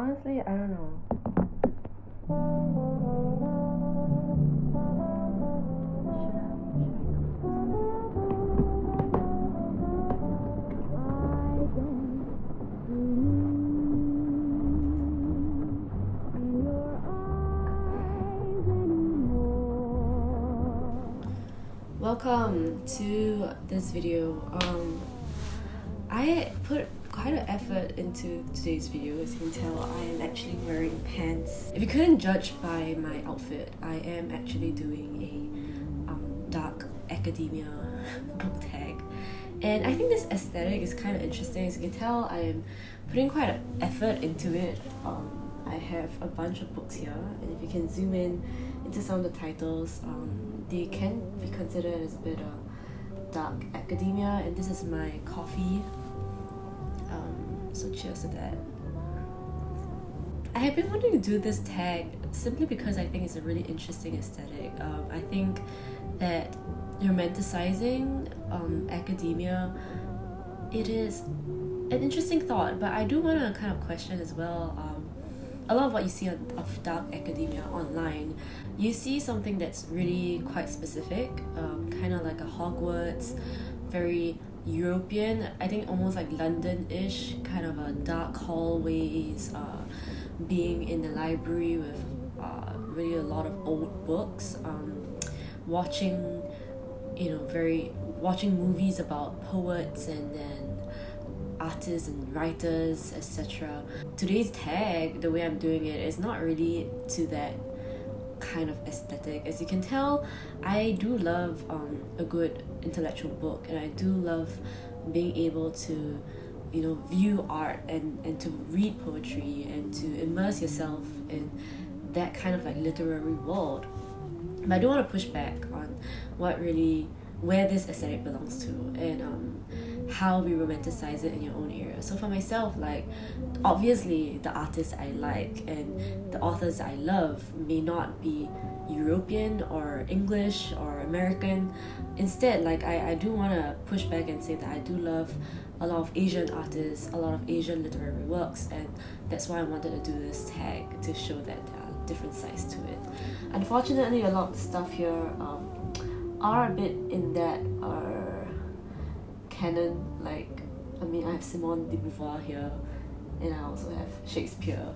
Honestly, I don't know. Welcome to this video. I put quite an effort into today's video. As you can tell, I am actually wearing pants. If you couldn't judge by my outfit, I am actually doing a dark academia book tag. And I think this aesthetic is kind of interesting. As you can tell, I am putting quite an effort into it. I have a bunch of books here, and if you can zoom in into some of the titles, they can be considered as a bit of dark academia, and this is my coffee. So cheers to that. I have been wanting to do this tag simply because I think it's a really interesting aesthetic. I think that romanticizing academia, it is an interesting thought, but I do want to kind of question as well. A lot of what you see of dark academia online, you see something that's really quite specific, kind of like a Hogwarts, very European, I think almost like London-ish, kind of a dark hallways, being in the library with really a lot of old books, watching movies about poets and then artists and writers, etc. Today's tag, the way I'm doing it, is not really to that kind of aesthetic. As you can tell, I do love a good intellectual book, and I do love being able to view art and to read poetry and to immerse yourself in that kind of like literary world. But I do want to push back on where this aesthetic belongs to, and how we romanticize it in your own area. So for myself, like, obviously the artists I like and the authors I love may not be European or English or American. Instead, like, I do want to push back and say that I do love a lot of Asian artists, a lot of Asian literary works, and that's why I wanted to do this tag, to show that there are different sides to it. Unfortunately, a lot of the stuff here are a bit in that canon. Like, I mean, I have Simone de Beauvoir here, and I also have Shakespeare.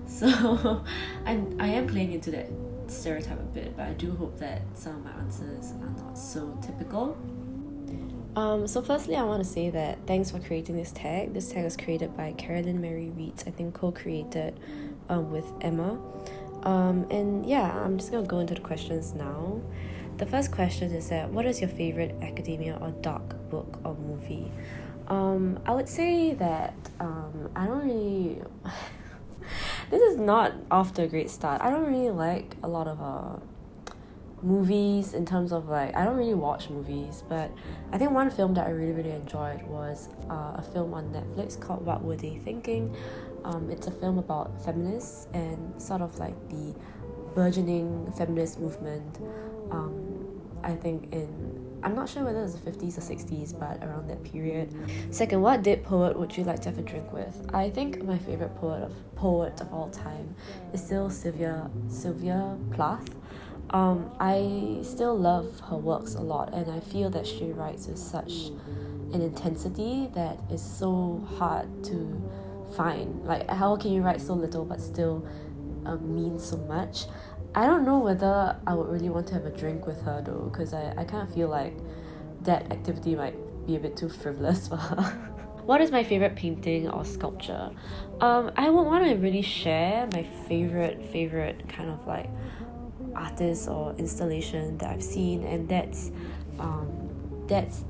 So I am playing into that stereotype a bit, but I do hope that some of my answers are not so typical. So firstly, I want to say that thanks for creating this tag. This tag was created by Carolyn Mary Reeds, I think co-created with Emma. And yeah, I'm just gonna go into the questions now. The first question is that what is your favorite academia or dark book or movie? I would say that I don't really this is not off to a great start. I don't really like a lot of movies, in terms of, like, I don't really watch movies, but I think one film that I really enjoyed was a film on Netflix called What Were They Thinking? It's a film about feminists and sort of like the burgeoning feminist movement. I think I'm not sure whether it was the 50s or 60s, but around that period. Second, what dead poet would you like to have a drink with? I think my favorite poet of all time is still Sylvia Plath. I still love her works a lot, and I feel that she writes with such an intensity that is so hard to find. Like, how can you write so little but still mean so much? I don't know whether I would really want to have a drink with her though, because I kind of feel like that activity might be a bit too frivolous for her. What is my favorite painting or sculpture? I would want to really share my favorite kind of like artist or installation that I've seen, and that's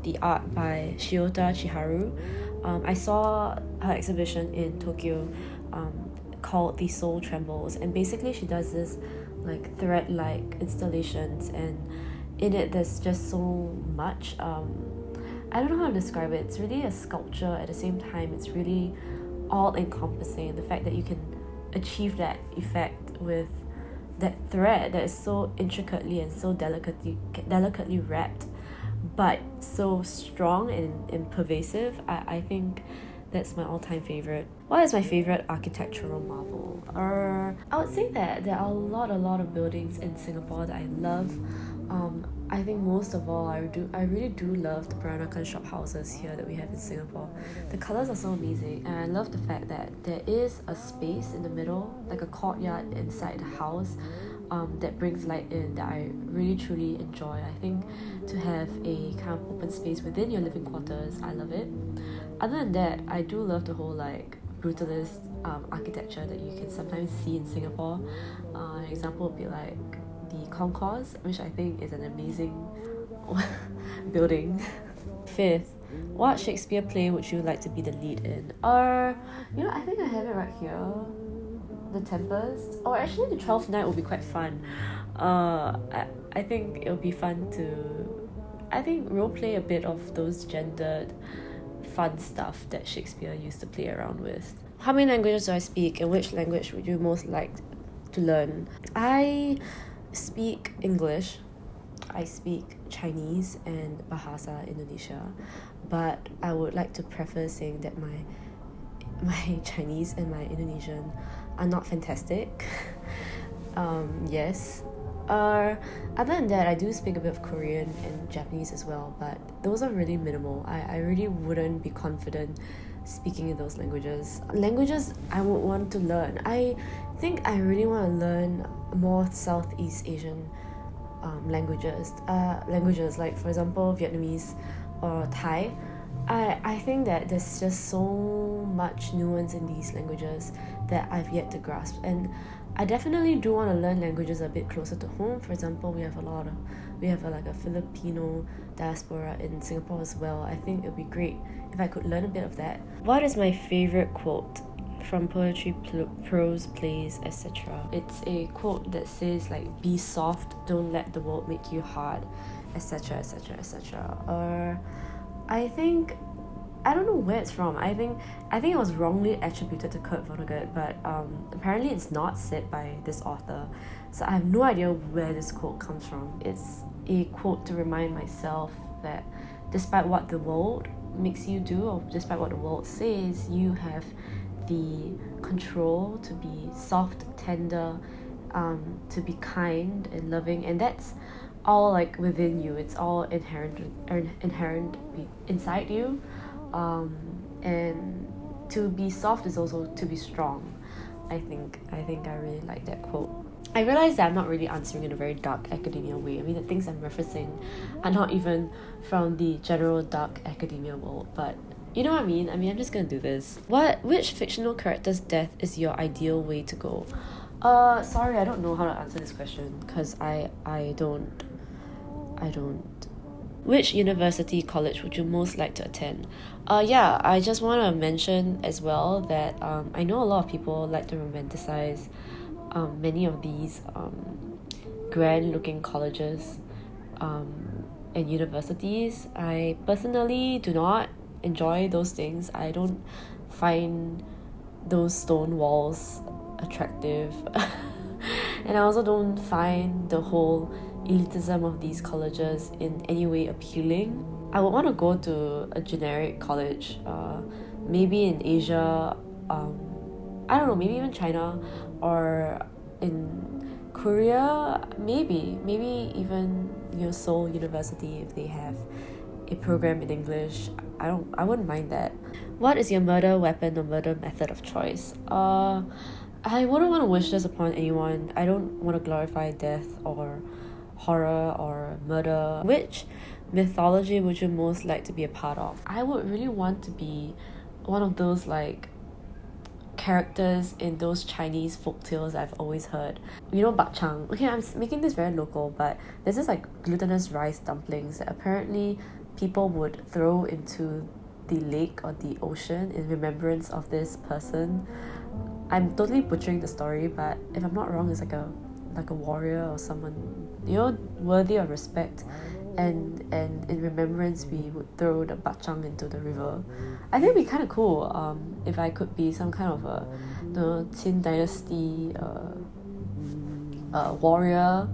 the art by Shiota Chiharu. I saw her exhibition in Tokyo called The Soul Trembles, and basically she does this like thread-like installations, and in it there's just so much. I don't know how to describe it. It's really a sculpture. At the same time, it's really all-encompassing. The fact that you can achieve that effect with that thread that is so intricately and so delicately wrapped, but so strong and pervasive. I think That's my all-time favorite. What is my favorite architectural marvel? I would say that there are a lot of buildings in Singapore that I love. I think most of all, I really do love the Peranakan shop houses here that we have in Singapore. The colours are so amazing, and I love the fact that there is a space in the middle, like a courtyard inside the house, that brings light in, that I really truly enjoy. I think to have a kind of open space within your living quarters, I love it. Other than that, I do love the whole like brutalist architecture that you can sometimes see in Singapore. An example would be like the concourse, which I think is an amazing building. Fifth, what Shakespeare play would you like to be the lead in? I think I have it right here. The Tempest, or actually the 12th Night would be quite fun. I think it would be fun to, role play a bit of those gendered fun stuff that Shakespeare used to play around with. How many languages do I speak, and which language would you most like to learn? I speak English, I speak Chinese and Bahasa Indonesia, but I would like to preface saying that my Chinese and my Indonesian are not fantastic. Yes. Other than that, I do speak a bit of Korean and Japanese as well, but those are really minimal. I really wouldn't be confident speaking in those languages. Languages I would want to learn. I think I really want to learn more Southeast Asian languages. Languages like, for example, Vietnamese or Thai. I think that there's just so much nuance in these languages that I've yet to grasp, and I definitely do want to learn languages a bit closer to home. For example, we have like a Filipino diaspora in Singapore as well. I think it would be great if I could learn a bit of that. What is my favorite quote from poetry, prose, plays, etc.? It's a quote that says like, be soft, don't let the world make you hard, etc, etc, etc. I don't know where it's from. I think it was wrongly attributed to Kurt Vonnegut, but apparently it's not said by this author, so I have no idea where this quote comes from. It's a quote to remind myself that despite what the world makes you do, or despite what the world says, you have the control to be soft, tender, to be kind and loving, and that's all like within you. It's all inherent inside you. And to be soft is also to be strong. I think I really like that quote. I realize that I'm not really answering in a very dark academia way. I mean, the things I'm referencing are not even from the general dark academia world, but you know what I mean? I'm just gonna do this. Which fictional character's death is your ideal way to go? Sorry, I don't know how to answer this question, because I don't. Which university college would you most like to attend? I just want to mention as well that I know a lot of people like to romanticize many of these grand looking colleges and universities. I personally do not enjoy those things. I don't find those stone walls attractive. And I also don't find the whole elitism of these colleges in any way appealing. I would want to go to a generic college, maybe in Asia, I don't know, maybe even China, or in Korea, maybe even Seoul University if they have a program in English. I wouldn't mind that. What is your murder weapon or murder method of choice? I wouldn't want to wish this upon anyone. I don't want to glorify death or horror or murder. Which mythology would you most like to be a part of? I would really want to be one of those like characters in those Chinese folktales I've always heard. Bak chang. Okay, I'm making this very local, but there's this like glutinous rice dumplings that apparently people would throw into the lake or the ocean in remembrance of this person. I'm totally butchering the story, but if I'm not wrong, it's like a warrior or someone worthy of respect, and in remembrance we would throw the bak chang into the river. I think it'd be kind of cool if I could be some kind of a Qin dynasty warrior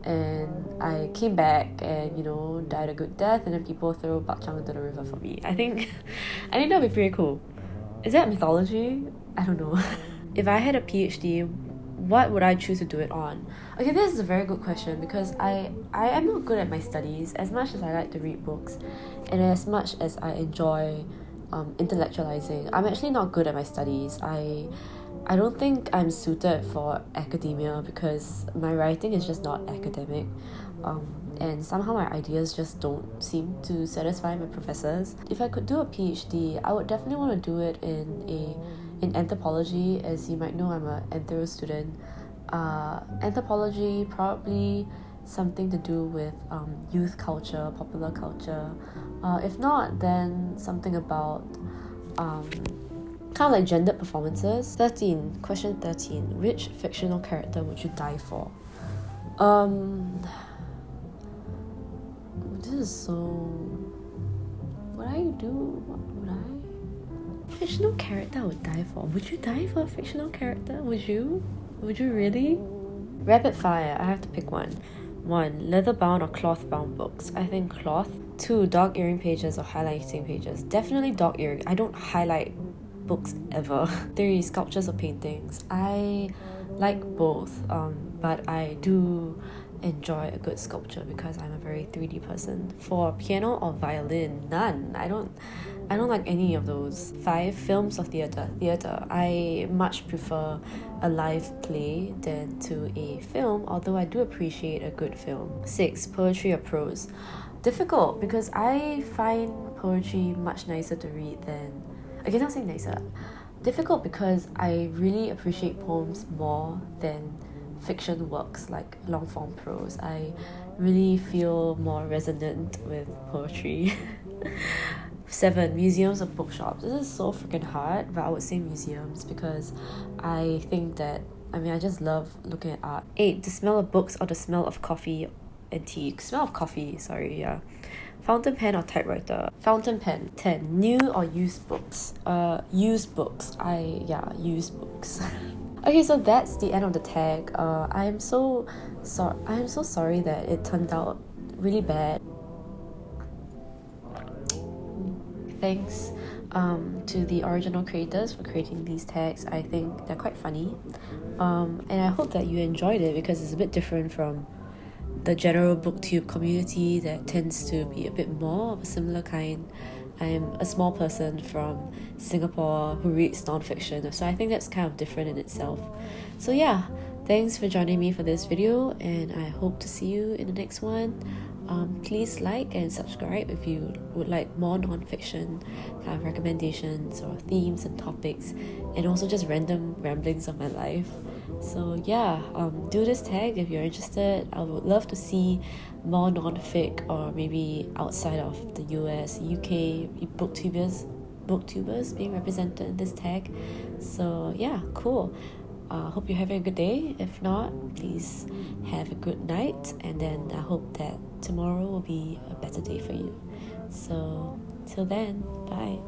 and I came back and, you know, died a good death, and then people throw bak chang into the river for me. I think that would be pretty cool. Is that mythology? I don't know. If I had a PhD, what would I choose to do it on? Okay, this is a very good question, because I am not good at my studies. As much as I like to read books and as much as I enjoy intellectualizing, I'm actually not good at my studies. I don't think I'm suited for academia because my writing is just not academic, and somehow my ideas just don't seem to satisfy my professors. If I could do a PhD, I would definitely want to do it in anthropology. As you might know, I'm an anthro student. Anthropology, probably something to do with youth culture, popular culture. If not, then something about kind of like gendered performances. Question 13. Which fictional character would you die for? This is so... Would I do? What would I? Fictional character I would die for. Would you die for a fictional character? Would you? Would you really? Rapid fire. I have to pick one. 1. Leather bound or cloth bound books? I think cloth. 2. Dog earring pages or highlighting pages? Definitely dog earring. I don't highlight books ever. 3. Sculptures or paintings? I like both, but I do enjoy a good sculpture because I'm a very 3D person. 4. Piano or violin? None. I don't like any of those. 5. Films or theatre? Theatre. I much prefer a live play than to a film, although I do appreciate a good film. 6. Poetry or prose? Difficult, because I find poetry much nicer to read than... Okay, not saying nicer. Difficult because I really appreciate poems more than fiction works like long form prose. I really feel more resonant with poetry. 7. Museums or bookshops? This is so freaking hard, but I would say museums because I think that, I just love looking at art. 8. The smell of books or the smell of coffee and tea? Smell of coffee, sorry, yeah. Fountain pen or typewriter? Fountain pen. 10. New or used books? Used books. Used books. Okay, so that's the end of the tag. I am so sorry that it turned out really bad. Thanks to the original creators for creating these tags. I think they're quite funny. And I hope that you enjoyed it because it's a bit different from the general booktube community that tends to be a bit more of a similar kind. I'm a small person from Singapore who reads non-fiction, so I think that's kind of different in itself. So yeah, thanks for joining me for this video, and I hope to see you in the next one. Please like and subscribe if you would like more non-fiction kind of recommendations or themes and topics, and also just random ramblings of my life. So yeah, do this tag if you're interested. I would love to see more non-fic or maybe outside of the US, UK booktubers being represented in this tag. So yeah, cool. Hope you're having a good day. If not, please have a good night, and then I hope that tomorrow will be a better day for you. So till then, bye.